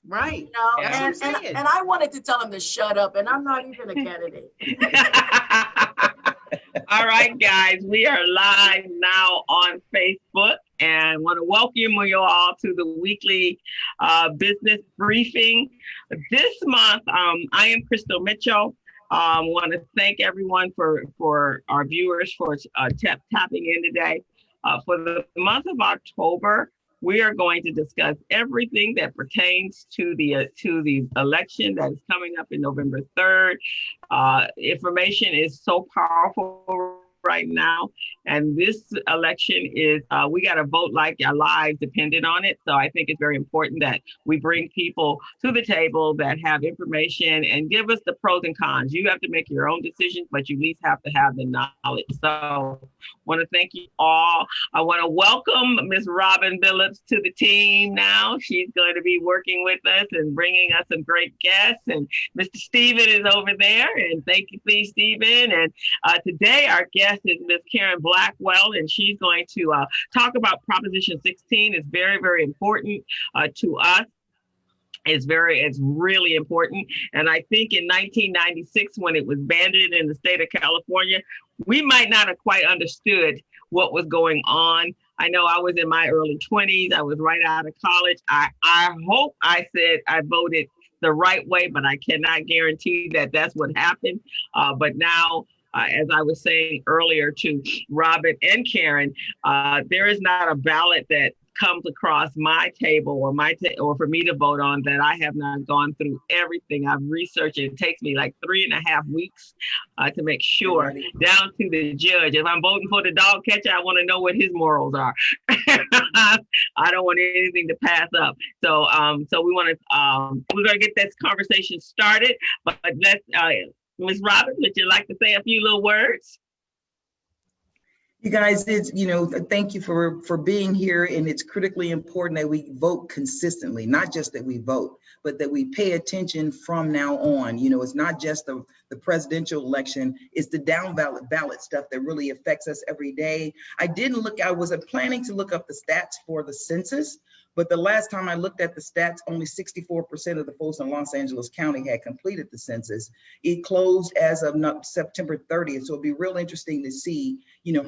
Right. know, That's what I'm and saying. and I wanted to tell him to shut up, and I'm not even a candidate. All right, guys, we are live now on Facebook and want to welcome you all to the weekly business briefing. This month, I am Crystal Mitchell. Want to thank everyone for our viewers for tapping in today. For the month of October, we are going to discuss everything that pertains to the election that is coming up in November 3rd. Information is so powerful right now, and this election is we got to vote like our lives depended on it. So I think it's very important that we bring people to the table that have information and give us the pros and cons. You have to make your own decisions, but you at least have to have the knowledge. So want to thank you all. I want to welcome Miss Robin Billups to the team now. She's going to be working with us and bringing us some great guests. And Mr. Stephen is over there. And thank you, please, Stephen. And today our guest is Miss Karen Blackwell, and she's going to talk about Proposition 16. It's very, very important to us. It's really important. And I think in 1996, when it was banned in the state of California, we might not have quite understood what was going on. I know I was in my early 20s. I was right out of college. I hope I said I voted the right way, but I cannot guarantee that that's what happened. But now, as I was saying earlier to Robin and Karen, there is not a ballot that comes across my table or for me to vote on that I have not gone through everything. I've researched it. It takes me like 3.5 weeks to make sure, down to the judge. If I'm voting for the dog catcher, I want to know what his morals are. I don't want anything to pass up. So we're gonna get this conversation started. But let's Ms. Robin, would you like to say a few little words? You guys, thank you for being here, and it's critically important that we vote consistently, not just that we vote, but that we pay attention from now on. It's not just the presidential election, it's the down ballot stuff that really affects us every day. I wasn't planning to look up the stats for the census, but the last time I looked at the stats, only 64% of the folks in Los Angeles County had completed the census. It closed as of September 30th. So it'd be real interesting to see,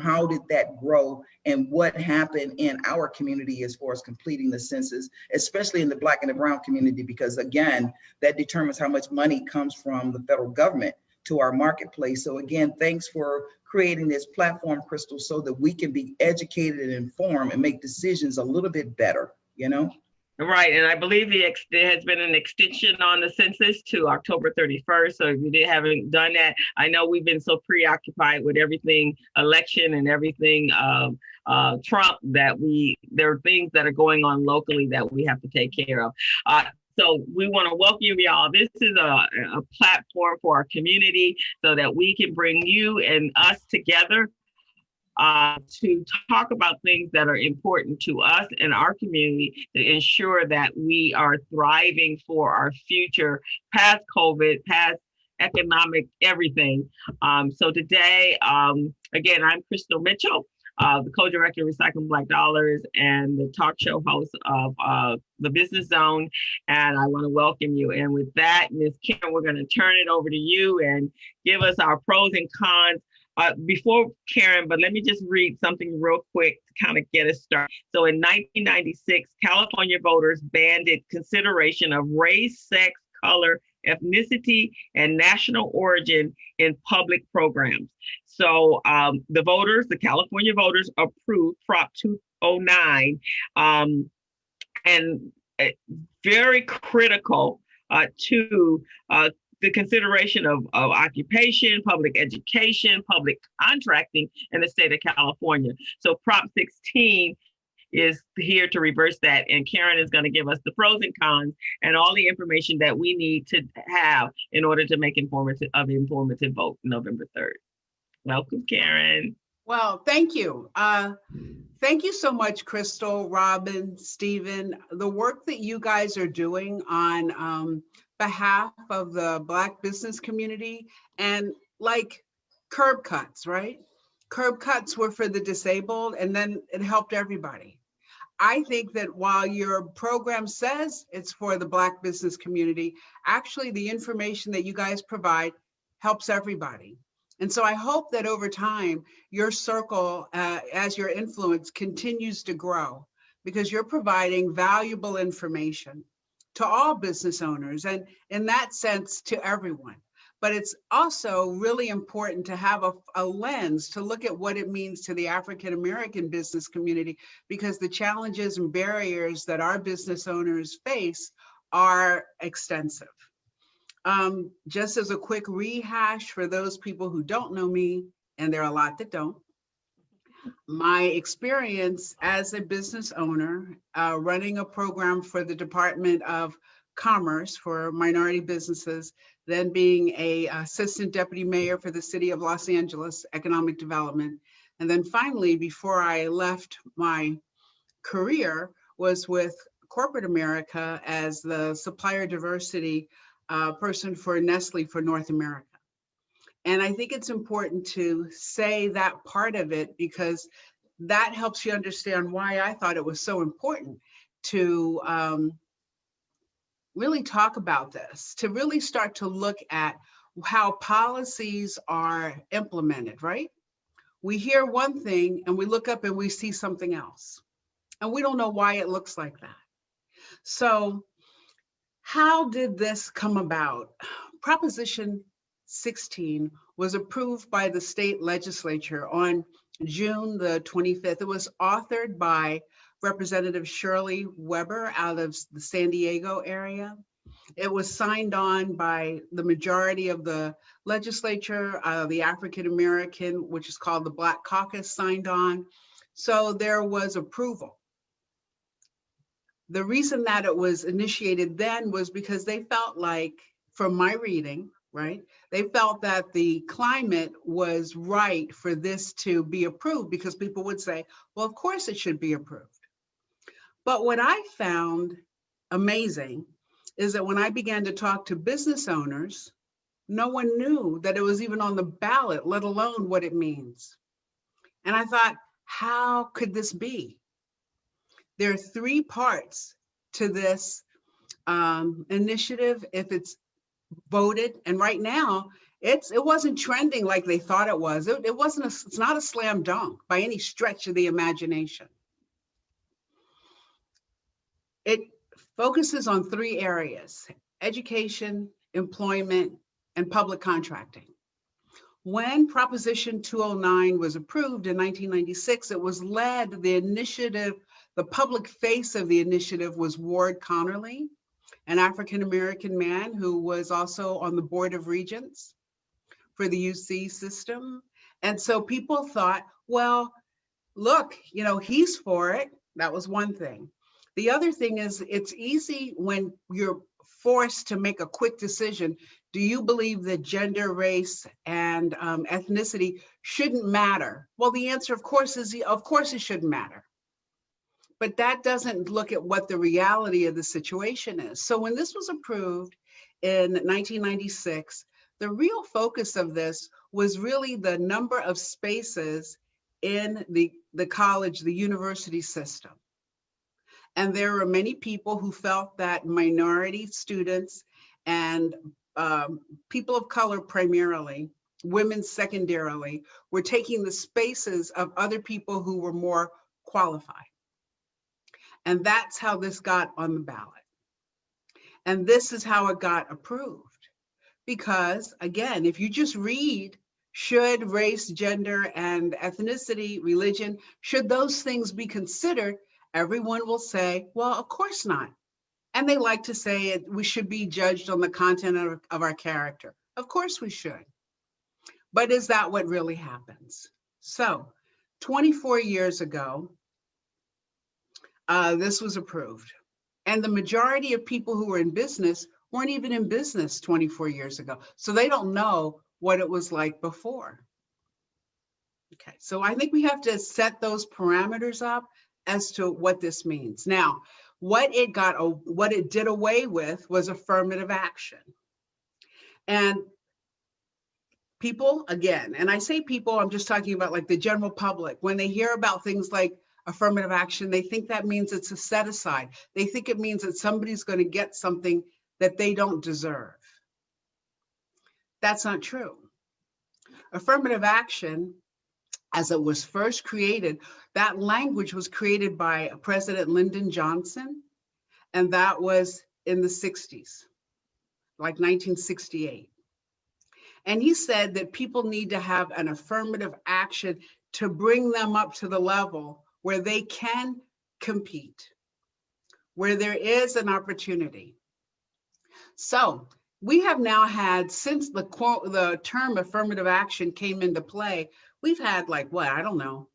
how did that grow and what happened in our community as far as completing the census, especially in the Black and the Brown community, because again, that determines how much money comes from the federal government to our marketplace. So again, thanks for creating this platform, Crystal, so that we can be educated and informed and make decisions a little bit better. Right, and I believe there has been an extension on the census to October 31st. So if you haven't done that, I know we've been so preoccupied with everything election and everything Trump that there are things that are going on locally that we have to take care of. So we want to welcome you all. This is a platform for our community so that we can bring you and us together to talk about things that are important to us and our community to ensure that we are thriving for our future, past COVID, past economic, everything. So today, again, I'm Crystal Mitchell, the co-director of Recycling Black Dollars and the talk show host of the Business Zone. And I want to welcome you. And with that, Ms. Karen, we're going to turn it over to you and give us our pros and cons. Before Karen, but let me just read something real quick to kind of get us started. So in 1996, California voters banned consideration of race, sex, color, ethnicity, and national origin in public programs. So the California voters approved Prop 209, and very critical to the consideration of occupation, public education, public contracting in the state of California. So Prop 16 is here to reverse that. And Karen is going to give us the pros and cons and all the information that we need to have in order to make informative vote November 3rd. Welcome, Karen. Well, thank you. Thank you so much, Crystal, Robin, Stephen. The work that you guys are doing on behalf of the Black business community, and like curb cuts, right? Curb cuts were for the disabled, and then it helped everybody. I think that while your program says it's for the Black business community, actually the information that you guys provide helps everybody. And so I hope that over time, your circle, as your influence continues to grow, because you're providing valuable information to all business owners, and in that sense, to everyone. But it's also really important to have a lens to look at what it means to the African-American business community, because the challenges and barriers that our business owners face are extensive. Just as a quick rehash for those people who don't know me, and there are a lot that don't, my experience as a business owner, running a program for the Department of Commerce for minority businesses, then being a assistant deputy mayor for the city of Los Angeles Economic Development. And then finally, before I left my career, was with corporate America as the supplier diversity person for Nestle for North America. And I think it's important to say that part of it, because that helps you understand why I thought it was so important to really talk about this, to really start to look at how policies are implemented, right? We hear one thing and we look up and we see something else, and we don't know why it looks like that. So how did this come about? Proposition 16 was approved by the state legislature on June the 25th. It was authored by Representative Shirley Weber out of the San Diego area. It was signed on by the majority of the legislature, the African American, which is called the Black Caucus, signed on. So there was approval. The reason that it was initiated then was because they felt like, from my reading, right, they felt that the climate was right for this to be approved, because people would say, well, of course it should be approved. But what I found amazing is that when I began to talk to business owners, no one knew that it was even on the ballot, let alone what it means. And I thought, how could this be? There are three parts to this initiative if it's voted. And right now, it wasn't trending like they thought it was. It's not a slam dunk by any stretch of the imagination. It focuses on three areas: education, employment, and public contracting. When Proposition 209 was approved in 1996, it was led, the initiative, the public face of the initiative was Ward Connerly, an African-American man who was also on the Board of Regents for the UC system. And so people thought, well, look, he's for it. That was one thing. The other thing is, it's easy when you're forced to make a quick decision. Do you believe that gender, race, and ethnicity shouldn't matter? Well, the answer, of course, is of course it shouldn't matter. But that doesn't look at what the reality of the situation is. So when this was approved in 1996, the real focus of this was really the number of spaces in the college, the university system. And there were many people who felt that minority students and people of color primarily, women secondarily, were taking the spaces of other people who were more qualified. And that's how this got on the ballot. And this is how it got approved. Because again, if you just read, should race, gender, and ethnicity, religion, should those things be considered, everyone will say, well, of course not. And they like to say we should be judged on the content of our character. Of course we should. But is that what really happens? So 24 years ago, this was approved. And the majority of people who were in business weren't even in business 24 years ago. So they don't know what it was like before. Okay, so I think we have to set those parameters up as to what this means. Now, what it did away with was affirmative action. And people, again, and I say people, I'm just talking about like the general public, when they hear about things like affirmative action, they think that means it's a set aside. They think it means that somebody's going to get something that they don't deserve. That's not true. Affirmative action, as it was first created, that language was created by President Lyndon Johnson, and that was in the 60s, like 1968. And he said that people need to have an affirmative action to bring them up to the level where they can compete, where there is an opportunity. So we have now had, since the term affirmative action came into play, we've had like, what, I don't know,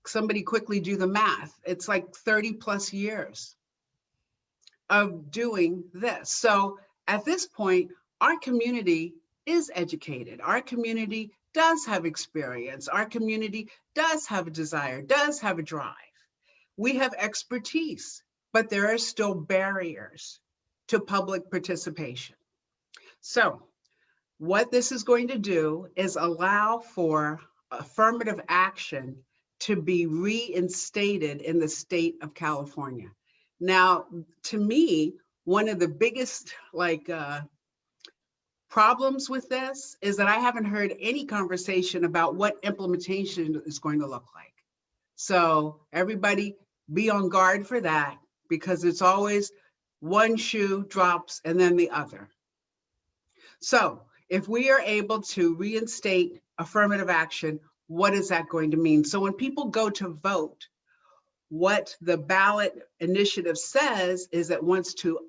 somebody quickly do the math. It's like 30 plus years of doing this. So at this point, our community is educated. Our community does have experience. Our community does have a desire, does have a drive. We have expertise, but there are still barriers to public participation. So what this is going to do is allow for affirmative action to be reinstated in the state of California. Now, to me, one of the biggest problems with this is that I haven't heard any conversation about what implementation is going to look like. So everybody be on guard for that, because it's always one shoe drops and then the other. So if we are able to reinstate affirmative action, what is that going to mean? So when people go to vote, what the ballot initiative says is it wants to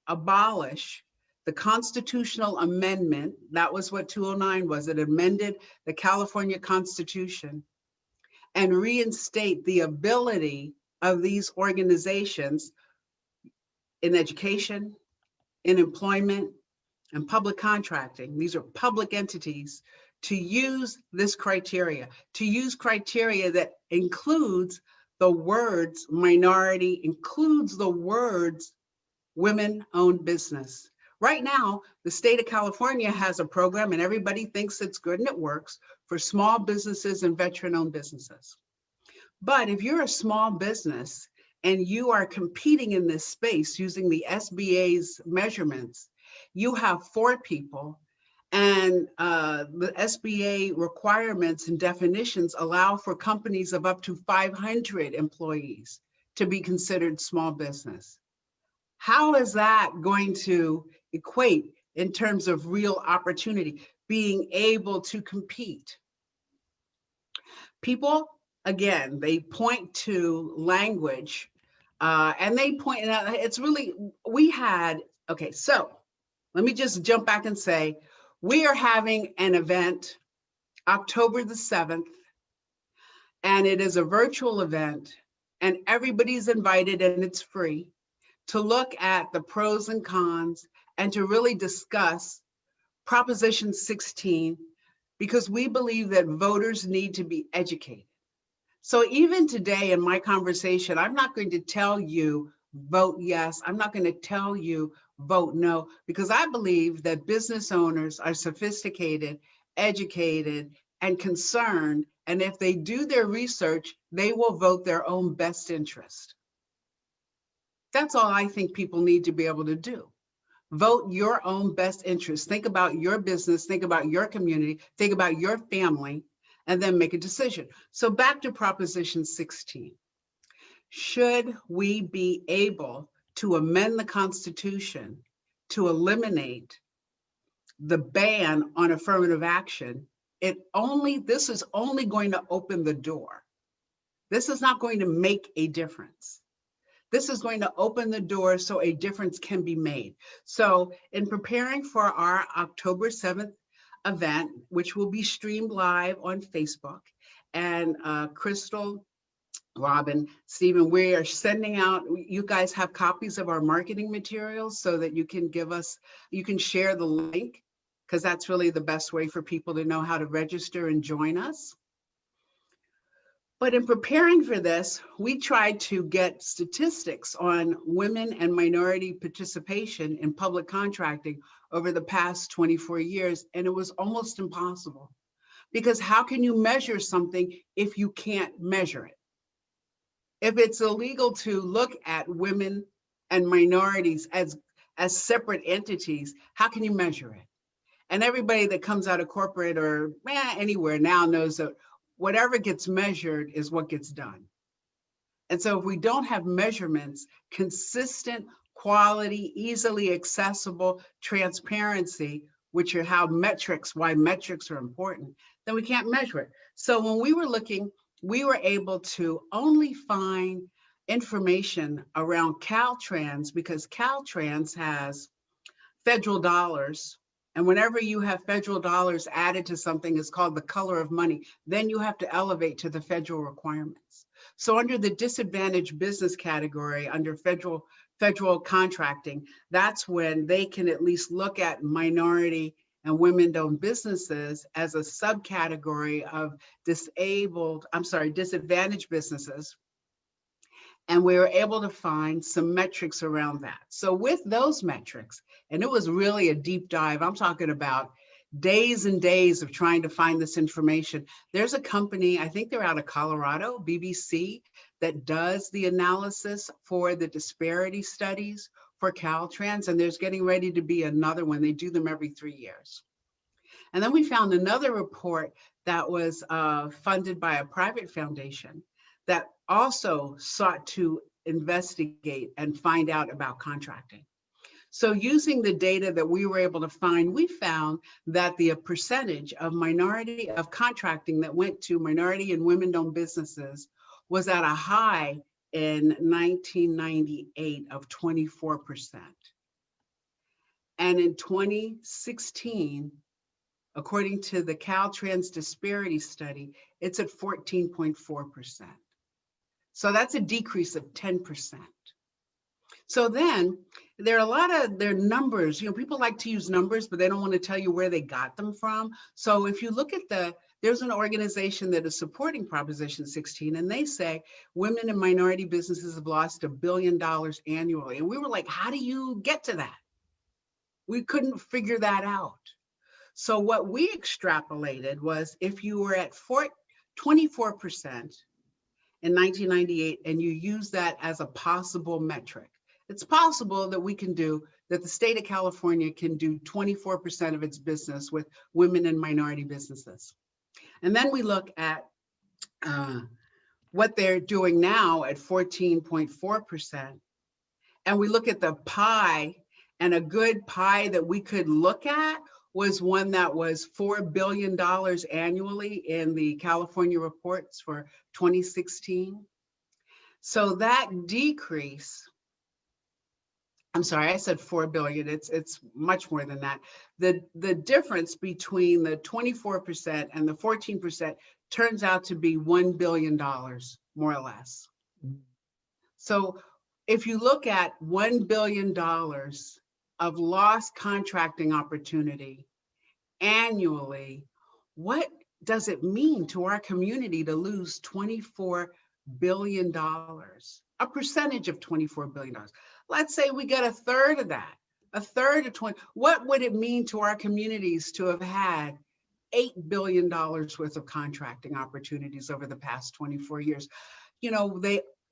abolish the constitutional amendment. That was what 209 was. It amended the California Constitution and reinstate the ability of these organizations in education, in employment, and public contracting. These are public entities, to use this criteria, to use criteria that includes the words minority, includes the words women-owned business. Right now, the state of California has a program, and everybody thinks it's good and it works, for small businesses and veteran-owned businesses. But if you're a small business and you are competing in this space using the SBA's measurements, you have 4 people, and the SBA requirements and definitions allow for companies of up to 500 employees to be considered small business. How is that going to equate in terms of real opportunity, being able to compete? People, again, they point to language, and they point out, it's really, okay, so let me just jump back and say, we are having an event October the 7th, and it is a virtual event, and everybody's invited, and it's free, to look at the pros and cons and to really discuss Proposition 16, because we believe that voters need to be educated. So even today in my conversation, I'm not going to tell you vote yes. I'm not going to tell you vote no, because I believe that business owners are sophisticated, educated, and concerned. And if they do their research, they will vote their own best interest. That's all I think people need to be able to do. Vote your own best interest. Think about your business, think about your community, think about your family, and then make a decision. So back to Proposition 16. Should we be able to amend the Constitution to eliminate the ban on affirmative action? This is only going to open the door. This is not going to make a difference. This is going to open the door so a difference can be made. So in preparing for our October 7th event, which will be streamed live on Facebook, and Crystal, Robin, Stephen, we are sending out, you guys have copies of our marketing materials so that you can you can share the link, because that's really the best way for people to know how to register and join us. But in preparing for this, we tried to get statistics on women and minority participation in public contracting over the past 24 years, and it was almost impossible. Because how can you measure something if you can't measure it? If it's illegal to look at women and minorities as separate entities, how can you measure it? And everybody that comes out of corporate or anywhere now knows that whatever gets measured is what gets done. And so if we don't have measurements, consistent quality, easily accessible, transparency, which are why metrics are important, then we can't measure it. So when we were looking, we were able to only find information around Caltrans because Caltrans has federal dollars. And whenever you have federal dollars added to something, it's called the color of money. Then you have to elevate to the federal requirements. So under the disadvantaged business category, under federal contracting, that's when they can at least look at minority and women-owned businesses as a subcategory of disadvantaged businesses. And we were able to find some metrics around that. So with those metrics, and it was really a deep dive, I'm talking about days and days of trying to find this information. There's a company, I think they're out of Colorado, BBC, that does the analysis for the disparity studies for Caltrans, and there's getting ready to be another one. They do them every 3 years. And then we found another report that was funded by a private foundation that also sought to investigate and find out about contracting. So using the data that we were able to find, we found that the percentage of contracting that went to minority and women-owned businesses was at a high in 1998 of 24%. And in 2016, according to the Caltrans disparity study, it's at 14.4%. So that's a decrease of 10%. So then there are a lot of their numbers, people like to use numbers, but they don't want to tell you where they got them from. So if you look at there's an organization that is supporting Proposition 16, and they say women and minority businesses have lost $1 billion annually. And we were like, how do you get to that? We couldn't figure that out. So what we extrapolated was if you were at 24% in 1998, and you use that as a possible metric, it's possible that the state of California can do 24% of its business with women and minority businesses. And then we look at what they're doing now at 14.4%. And we look at the pie, and a good pie that we could look at was one that was $4 billion annually in the California reports for 2016. So that decrease, I'm sorry, I said 4 billion. It's much more than that. The difference between the 24% and the 14% turns out to be $1 billion, more or less. So if you look at $1 billion of lost contracting opportunity annually, what does it mean to our community to lose $24 billion? A percentage of $24 billion. Let's say we get a third of that, a third of 20. What would it mean to our communities to have had $8 billion worth of contracting opportunities over the past 24 years?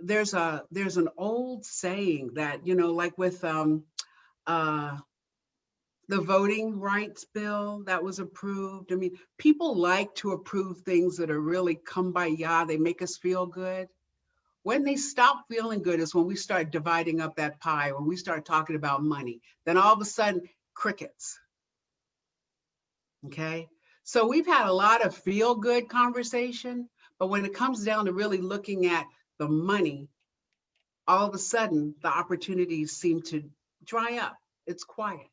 There's an old saying that, like with the voting rights bill that was approved. I mean, people like to approve things that are really kumbaya. They make us feel good. When they stop feeling good is when we start dividing up that pie, when we start talking about money. Then all of a sudden, crickets. Okay? So we've had a lot of feel-good conversation, but when it comes down to really looking at the money, all of a sudden, the opportunities seem to dry up. It's quiet.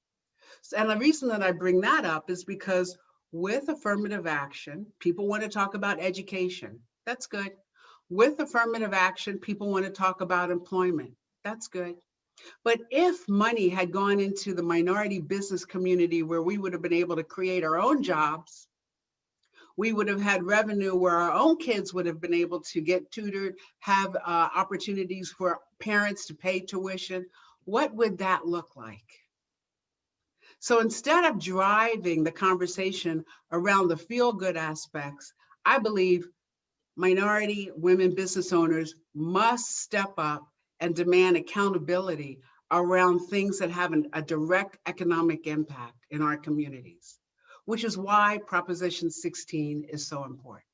And the reason that I bring that up is because with affirmative action, people want to talk about education. That's good. With affirmative action, people want to talk about employment. That's good. But if money had gone into the minority business community where we would have been able to create our own jobs, we would have had revenue where our own kids would have been able to get tutored, have opportunities for parents to pay tuition. What would that look like? So instead of driving the conversation around the feel-good aspects, I believe minority women business owners must step up and demand accountability around things that have a direct economic impact in our communities, which is why Proposition 16 is so important.